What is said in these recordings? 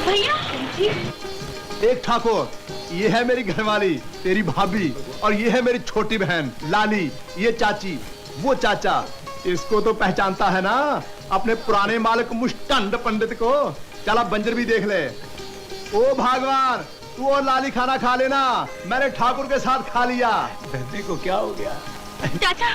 भैया जी। देख ठाकुर, ये है मेरी घरवाली, तेरी भाभी, और ये है मेरी छोटी बहन लाली, ये चाची, वो चाचा। इसको तो पहचानता है ना, अपने पुराने मालिक मुष्टंड पंडित को। चल अब बंजर भी देख ले। ओ भगवान, तू और लाली खाना खा लेना, मैंने ठाकुर के साथ खा लिया। धरती को क्या हो गया? चाचा,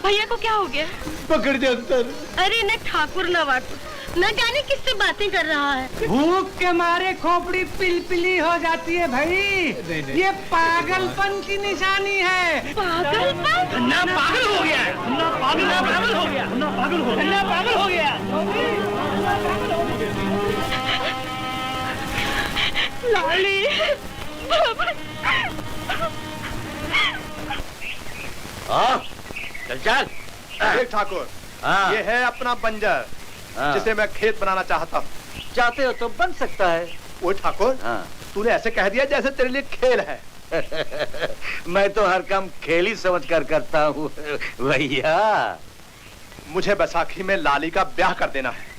भैया को क्या हो गया? पकड़ दे अंतर। अरे न ठाकुर न वाकुर, न जाने किससे बातें कर रहा है। भूख के मारे खोपड़ी पिलपिली हो जाती है भाई। ये पागलपन की निशानी है। पागलपन? ना पागल हो गया है, ना पागल हो गया, ना पागल हो गया, ना पागल हो गया। लाली, चल चल। देख ठाकुर, ये है अपना बंजर, जिसे मैं खेत बनाना चाहता हूँ। चाहते हो तो बन सकता है। ओ ठाकुर, तूने ऐसे कह दिया जैसे तेरे लिए खेल है। मैं तो हर काम खेल ही समझ कर करता हूँ भैया। मुझे बैसाखी में लाली का ब्याह कर देना है।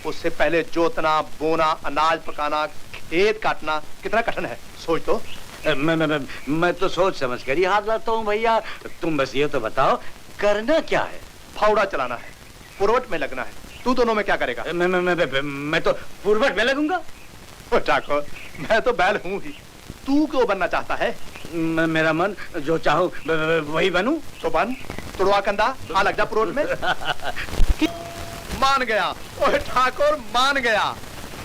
उससे पहले जोतना, बोना, अनाज पकाना, खेत काटना कितना कठिन है, सोच तो। मैं तो सोच समझ कर ही हाथ लाता हूँ भैया। तुम बस ये तो बताओ करना क्या है? फावड़ा चलाना है, पुरवट में लगना है। तू दोनों में क्या करेगा? मैं तो पुरवट में लगूंगा। ठाकुर, मैं तो बैल हूँ ही, तू क्यों बनना चाहता है? मेरा मन जो चाहूँ वही बनूं। तो बन, तुड़वा कंधा, हाँ लग जा पुरवट में। मान गया, ओए ठाकुर मान गया।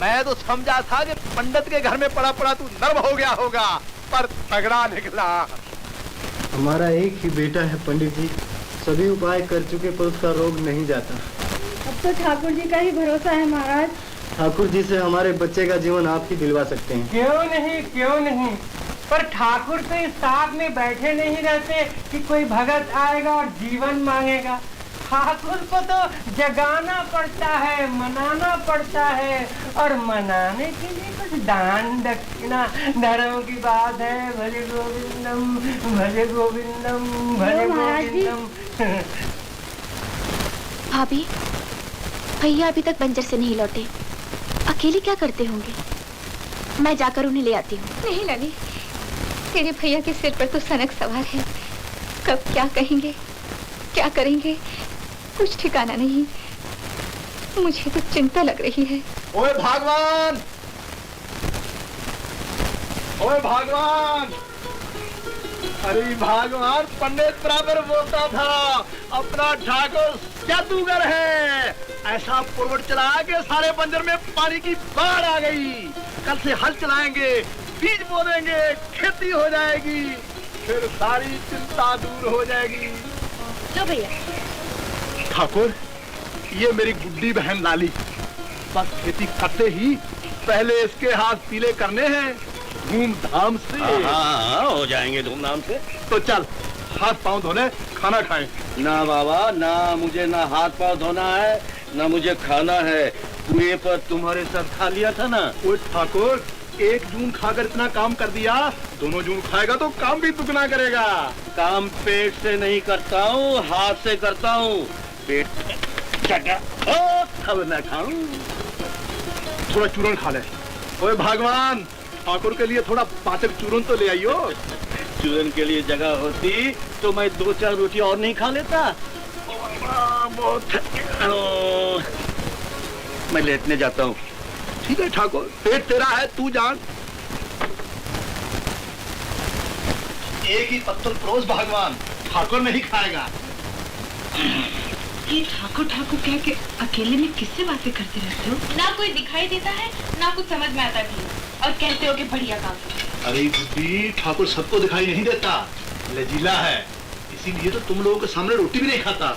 मैं तो समझा था कि पंडित के घर में पड़ा पड़ा तू नर्म हो गया होगा, पर तगड़ा निकला। हमारा एक ही बेटा है पंडित जी, सभी उपाय कर चुके पर उसका रोग नहीं जाता। अब तो ठाकुर जी का ही भरोसा है महाराज। ठाकुर जी से हमारे बच्चे का जीवन आप ही दिलवा सकते हैं। क्यों नहीं, क्यों नहीं। पर ठाकुर तो इस साथ में बैठे नहीं रहते कि कोई भगत आएगा और जीवन मांगेगा। ठाकुर को तो जगाना पड़ता है, मनाना पड़ता है, और मनाने के लिए कुछ दान दक्षिणा धर्म की बात है। भले गोविंदम, भले गोविंदम, भले गोविंदम। भाभी, भैया अभी तक बंजर से नहीं लौटे, अकेले क्या करते होंगे? मैं जाकर उन्हें ले आती हूँ। नहीं लाली, तेरे भैया के सिर पर तो सनक सवार है। कब क्या कहेंगे, क्या करेंगे, कुछ ठिकाना नहीं। मुझे तो चिंता लग रही है। ओए भगवान, ओए भगवान, अरे भगवान, पंडित बराबर बोलता था अपना ठाकुर जादूगर है। ऐसा पुरवट चलाया कि सारे बंजर में पानी की बाढ़ आ गई। कल से हल चलाएंगे, बीज बो देंगे, खेती हो जाएगी, फिर सारी चिंता दूर हो जाएगी। लो भैया। ठाकुर, ये मेरी गुड्डी बहन लाली, बस खेती करते ही पहले इसके हाथ पीले करने हैं धूमधाम से। हाँ, हो जाएंगे धूमधाम से। तो चल हाथ पांव धोने, खाना खाएं। ना बाबा, ना मुझे ना हाथ पांव धोना है, ना मुझे खाना है। कुएं पर तुम्हारे साथ खा लिया था ना। वो ठाकुर, एक जून खाकर इतना काम कर दिया, दोनों जून खाएगा तो काम भी दुगना करेगा। काम पेट से नहीं करता हूँ, हाथ से करता हूँ। पेट अब मैं खाऊं। थोड़ा चूरन खा ले। ओए भगवान, ठाकुर के लिए थोड़ा पाचक चूरन तो ले आइयो। चूरन के लिए जगह होती तो मैं 2-4 रोटी और नहीं खा लेता। बहुत मैं लेटने जाता हूँ। ठीक है ठाकुर, पेट तेरा है, तू जान। एक ही पत्तल परोस भगवान, ठाकुर नहीं खाएगा। ये ठाकुर ठाकुर कह के अकेले में किससे बातें करते रहते हो? ना कोई दिखाई देता है, ना कुछ समझ में आता भी, और कहते हो कि बढ़िया काम। अरे गुड्डी, ठाकुर सबको दिखाई नहीं देता, लजीला है, इसीलिए तो तुम लोगों के सामने रोटी भी नहीं खाता।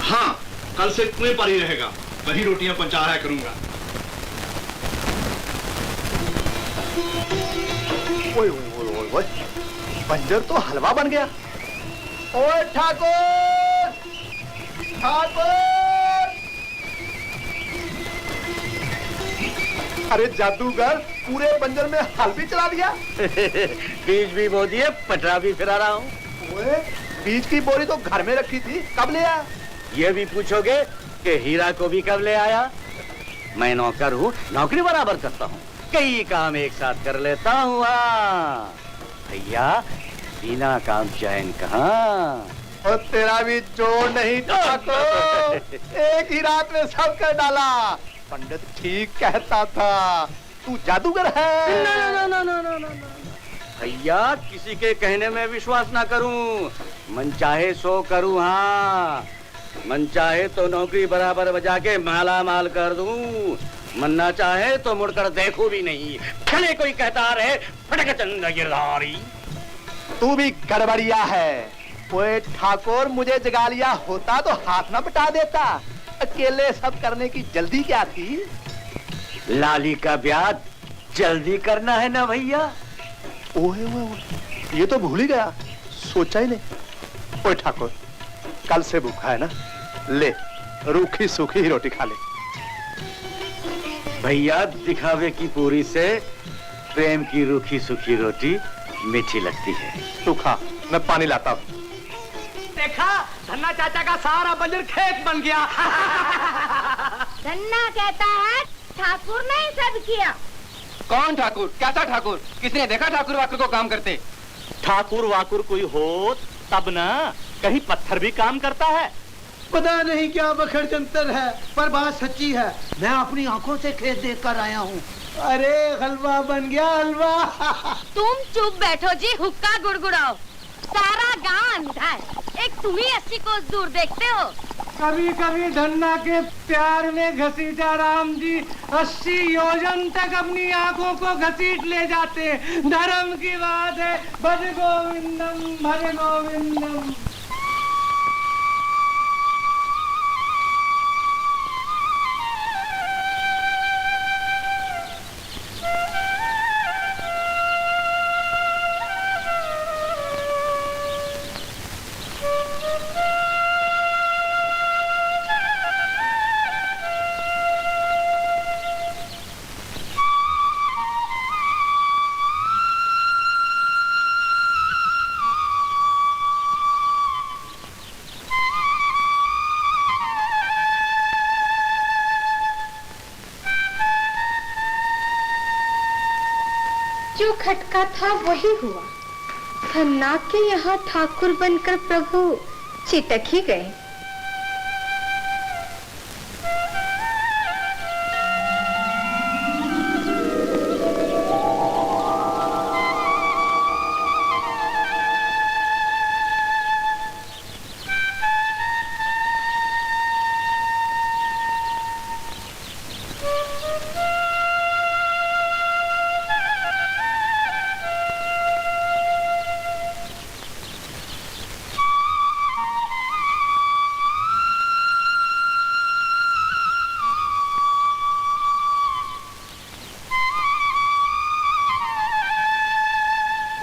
हाँ, कल से कुएं पर ही रहेगा, वही रोटियां पहुंचाया करूंगा। ओए ओए ओए ओए, बंजर तो हलवा बन गया। ओए ठाकुर, ठाकुर! अरे जादूगर, पूरे बंजर में हल भी चला दिया। बीज भी बो दिए, पटरा भी फिरा रहा हूँ। ओए, बीज की बोरी तो घर में रखी थी, कब ले आया? ये भी पूछोगे कि हीरा को भी कब ले आया? मैं नौकर हूँ, नौकरी बराबर करता हूँ। कई काम एक साथ कर लेता हूँ। हाँ भैया, बिना काम चैन कहाँ। और तेरा भी जोड़ नहीं ठाकुर, एक ही रात में सब कर डाला। पंडित ठीक कहता था, तू जादूगर है। ना भैया, किसी के कहने में विश्वास ना करूं, मन चाहे सो करूं। हाँ, मन चाहे तो नौकरी बराबर बजा के माला माल कर दूं, मन ना चाहे तो मुड़कर देखो भी नहीं। चले कोई कहता रहे फटक चंद गिरधारी। तू भी गड़बड़िया है। ओए ठाकुर, मुझे जगा लिया होता तो हाथ ना बटा देता। अकेले सब करने की जल्दी क्या थी? लाली का ब्याह जल्दी करना है ना भैया। ओए ओए ओए, ये तो भूल ही गया, सोचा ही नहीं। ओए ठाकुर, कल से भूखा है ना, ले रूखी सूखी ही रोटी खा ले। भैया, दिखावे की पूरी से प्रेम की रूखी सूखी रोटी मीठी लगती है। तू खा, मैं पानी लाता हूँ। देखा, धन्ना चाचा का सारा बंजर खेत बन गया। धन्ना कहता है ठाकुर ने ही सब किया। कौन ठाकुर? कैसा ठाकुर? किसने देखा ठाकुर वाकुर को काम करते? ठाकुर वाकुर कोई हो तब ना, कहीं पत्थर भी काम करता है। पता नहीं क्या बखड़ जंतर है, पर बात सच्ची है। मैं अपनी आंखों से खेत देख कर आया हूँ। अरे हलवा बन गया, हलवा। तुम चुप बैठो जी, हुक्का गुड़गुड़ाओ। सारा गांव अंधा है, एक तुम ही 80 कोस दूर देखते हो। कभी कभी धन्ना के प्यार में घसीटा राम जी 80 योजन तक अपनी आंखों को घसीट ले जाते। धर्म की बात है। भज गोविंदम, भज गोविंदम। जो खटका था वही हुआ। धन्ना के यहाँ ठाकुर बनकर प्रभु चिटक ही गए।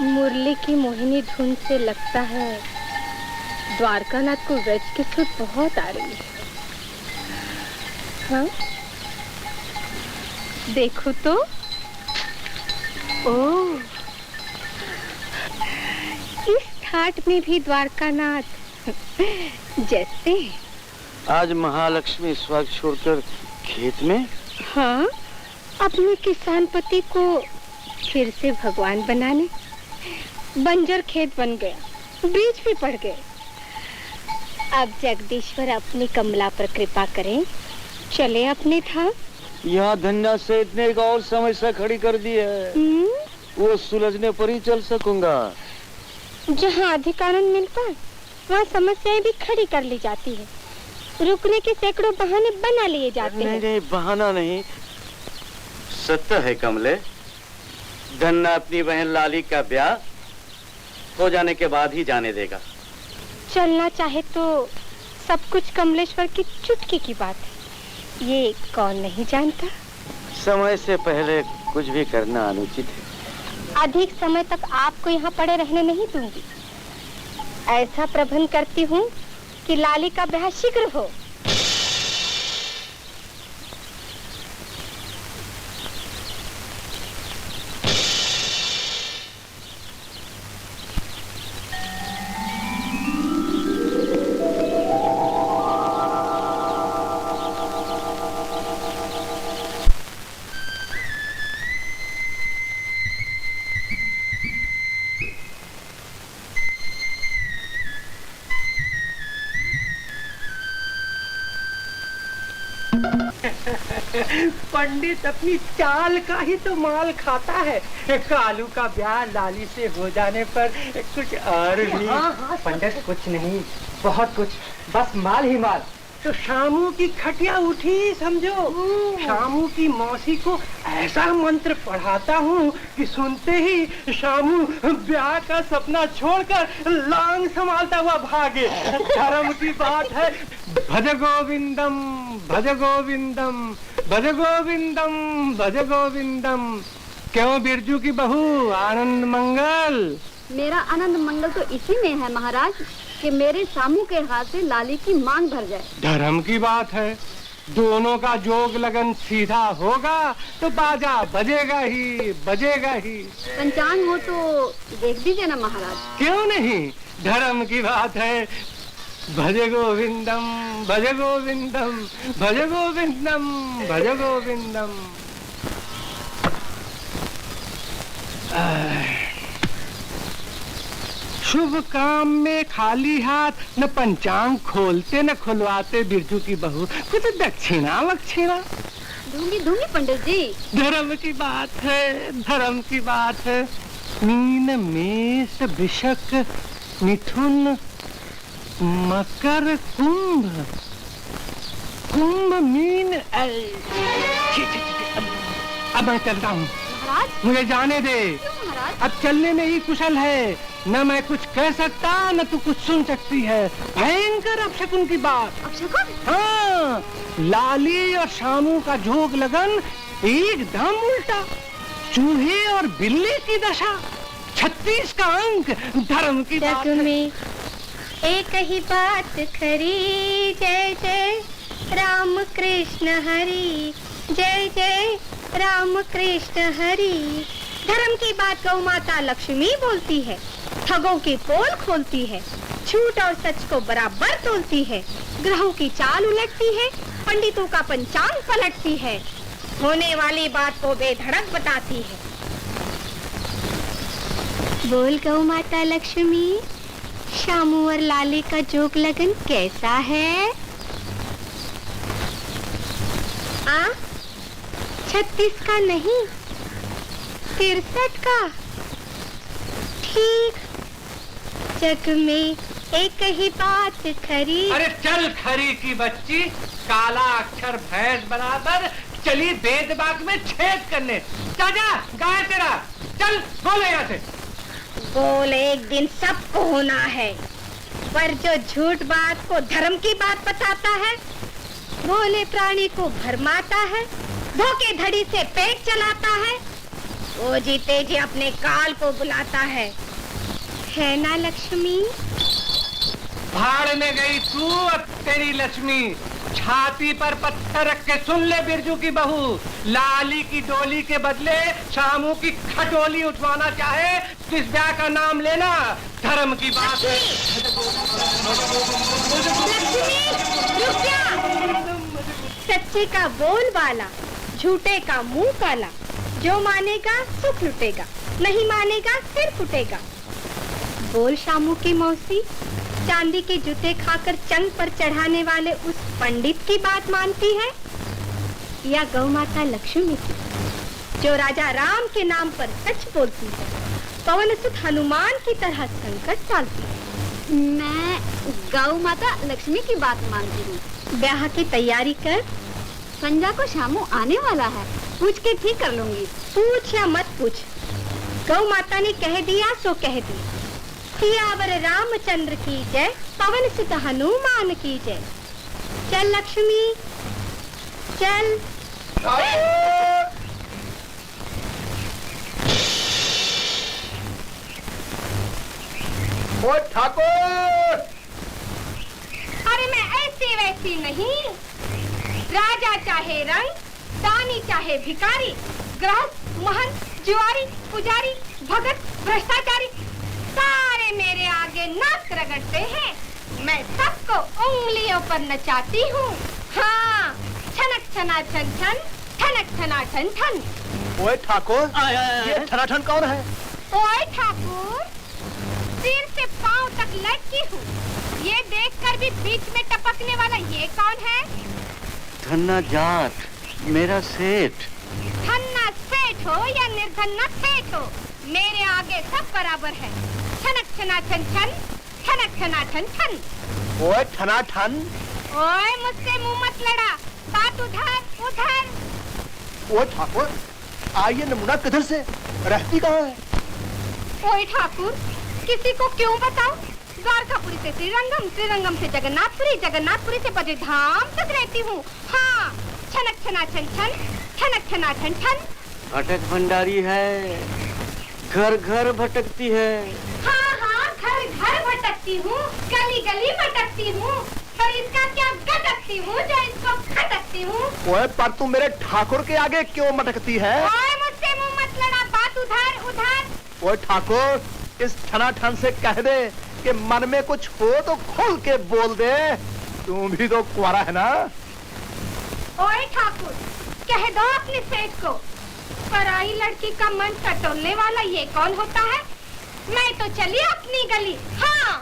मुरली की मोहिनी धुन से लगता है द्वारकानाथ को व्रज की सुध बहुत आ रही है। हाँ? देखो तो। ओह, इस ठाट में भी द्वारकानाथ जैसे। आज महालक्ष्मी स्वर्ग छोड़कर खेत में। हाँ, अपने किसान पति को फिर से भगवान बनाने। बंजर खेत बन गया, बीज भी पड़ गए। अब जगदीश्वर अपनी कमला पर कृपा करें, चले अपने धाम। यहाँ धन्ना से इतने एक और समस्या खड़ी कर दी है, वो सुलझने पर ही चल सकूंगा। जहाँ अधिकार मिलता है वहाँ समस्याएं भी खड़ी कर ली जाती है। रुकने के सैकड़ों बहाने बना लिए जाते हैं। नहीं, बहाना नहीं, सत्य है कमले। धन्ना अपनी बहन लाली का ब्याह हो जाने के बाद ही जाने देगा। चलना चाहे तो सब कुछ कमलेश्वर की चुटकी की बात है, ये कौन नहीं जानता। समय से पहले कुछ भी करना अनुचित है। अधिक समय तक आपको यहाँ पड़े रहने नहीं दूंगी। ऐसा प्रबंध करती हूँ कि लाली का ब्याह शीघ्र हो। पंडित अपनी चाल का ही तो माल खाता है। कालू का ब्याह लाली से हो जाने पर कुछ और भी। पंडित कुछ नहीं, बहुत कुछ, बस माल ही माल। तो शामू की खटिया उठी समझो। शामू की मौसी को ऐसा मंत्र पढ़ाता हूँ कि सुनते ही शामू ब्याह का सपना छोड़कर लांग संभालता हुआ भागे। धर्म की बात है। भज गोविंदम, भज गोविंदम, भज गोविंदम, भज गोविंदम। क्यों बिरजू की बहू, आनंद मंगल? मेरा आनंद मंगल तो इसी में है महाराज कि मेरे शामू के हाथ से लाली की मांग भर जाए। धर्म की बात है। दोनों का जोग लगन सीधा होगा तो बाजा बजेगा ही, बजेगा ही। पंचांग हो तो देख दीजिए ना महाराज। क्यों नहीं, धर्म की बात है। भजे गोविंदम, भजे गोविंदम, भजे गोविंदम, भजे गोविंदम। शुभ काम में खाली हाथ न पंचांग खोलते न खुलवाते बिरजू की बहू। कुछ दक्षिणा वक्षिणा दूंगी दूंगी पंडित जी। धर्म की बात है, धर्म की बात है। मीन मेष वृषक मिथुन मकर कुंभ, कुंभ मीन। अब मैं चलता हूँ, मुझे जाने दे। अब चलने में ही कुशल है। न मैं कुछ कह सकता न तू कुछ सुन सकती है। भयंकर अपशकुन की बात। अपशकुन? हाँ, लाली और शामू का जोग लगन एकदम उल्टा। चूहे और बिल्ली की दशा, 36 का अंक। धर्म की बात में एक ही बात खरी, जय जय राम कृष्ण हरि, जय जय राम कृष्ण हरि। धर्म की बात गौ माता लक्ष्मी बोलती है, ठगों की पोल खोलती है, झूठ और सच को बराबर तोलती है, ग्रहों की चाल उलटती है, पंडितों का पंचांग पलटती है, होने वाली बात को बेधड़क बताती है। बोल गौ माता लक्ष्मी, शामू और लाली का जोग लगन कैसा है? 36 का नहीं, 63 का। ठीक, जग में एक ही बात खरी। अरे चल खरी की बच्ची, काला अक्षर भैंस बराबर चली वेद बाग में छेद करने। चाचा गाय तेरा, चल बोले यहाँ से। बोल एक दिन सबको होना है, पर जो झूठ बात को धर्म की बात बताता है, भोले प्राणी को भरमाता है, धोखे धड़ी से पेट चलाता है, वो जीते जी अपने काल को बुलाता है ना लक्ष्मी? भाड़ में गई तू और तेरी लक्ष्मी। छाती पर पत्थर रख के सुन ले बिरजू की बहू, लाली की डोली के बदले शामू की खटोली उठवाना चाहे तो इस ब्याह का नाम लेना। धर्म की बात है। सच्चे का बोल वाला, झूठे का मुंह काला, जो मानेगा सुख लुटेगा, नहीं मानेगा सिर फुटेगा। बोल शामू की मौसी, चांदी के जूते खाकर चंग पर चढ़ाने वाले उस पंडित की बात मानती है या गौ माता लक्ष्मी की, जो राजा राम के नाम पर सच बोलती है, पवन सुत हनुमान की तरह संकट टालती है? मैं गौ माता लक्ष्मी की बात मानती हूँ। ब्याह की तैयारी कर। संजा को शामू आने वाला है, पूछ के ठीक कर लूंगी। पूछ या मत पूछ, गौ माता ने कह दिया सो कह दिया। सियावर रामचंद्र की जय, पवन सुत हनुमान की जय। चल लक्ष्मी चल। ओ ठाकुर! अरे मैं ऐसी वैसी नहीं, राजा चाहे रंग, दानी चाहे भिखारी, गृहस्थ, महंत, जुआरी, पुजारी, भगत, भ्रष्टाचारी, सारे मेरे आगे नाक रगड़ते हैं। मैं सबको उंगलियों पर नचाती हूँ। हाँ, छनक छना छन छन, ठनक छना ठन ठन। ओए ठाकुर, ये ठनाठन कौन है? ओए ठाकुर, सिर से पांव तक लटकी हूँ, ये देखकर भी बीच में टपकने वाला ये कौन है? धन्ना जाट, मेरा सेठ। धन्ना सेठ हो या निर्धन्ना सेठ हो, मेरे आगे सब बराबर है। छनक छना छन छन, छनक छना छन छन। ओए ठना ठन। ओए मुझसे मुंह मत लड़ा, बात उधर उधर। ओए ठाकुर, आइए नमूना किधर से, रहती कहाँ है? ओए ठाकुर, किसी को क्यों बताऊं? द्वारकापुरी से श्रीरंगम, श्रीरंगम से जगन्नाथपुरी, जगन्नाथपुरी से बद्रीधाम तक रहती हूँ। हाँ, छनक छना छन छन, छनक छना छन छन। भटक भंडारी है, घर घर भटकती है। हाँ हाँ, घर घर भटकती हूँ, गली गली भटकती हूँ, पर इसका क्या गटकती हूँ जो इसको खटकती हूँ। ओए पर तू मेरे ठाकुर के आगे क्यों मटकती है? ओए मुझसे मुंह मत लड़ा, बात उधर उधर। ओए ठाकुर, इस ठना ठन से कह दे कि मन में कुछ हो तो खोल के बोल दे, तू भी तो कुंवारा है ना। ओए ठाकुर, कह दो अपने सेठ को, पराई लड़की का मन टटोलने वाला ये कौन होता है? मैं तो चली अपनी गली। हाँ,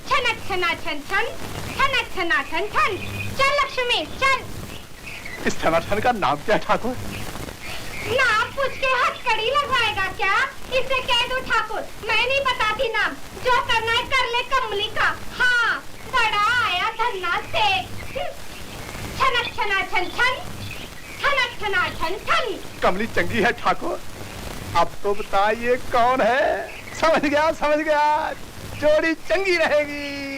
छनक छना छन छन, छनक छना छन छन। चल लक्ष्मी चल। इस ठना ठन का नाम क्या है ठाकुर? नाम पूछ के हथकड़ी लगवाएगा क्या? इसे कह दो ठाकुर, मैं नहीं बताती नाम, जो करना है कर ले कमली का। हाँ, बड़ा आया धन्ना से। छनक छना छन छन, छनक छना छन छन। कमली चंगी है ठाकुर, अब तो बता ये कौन है? समझ गया, जोड़ी चंगी रहेगी।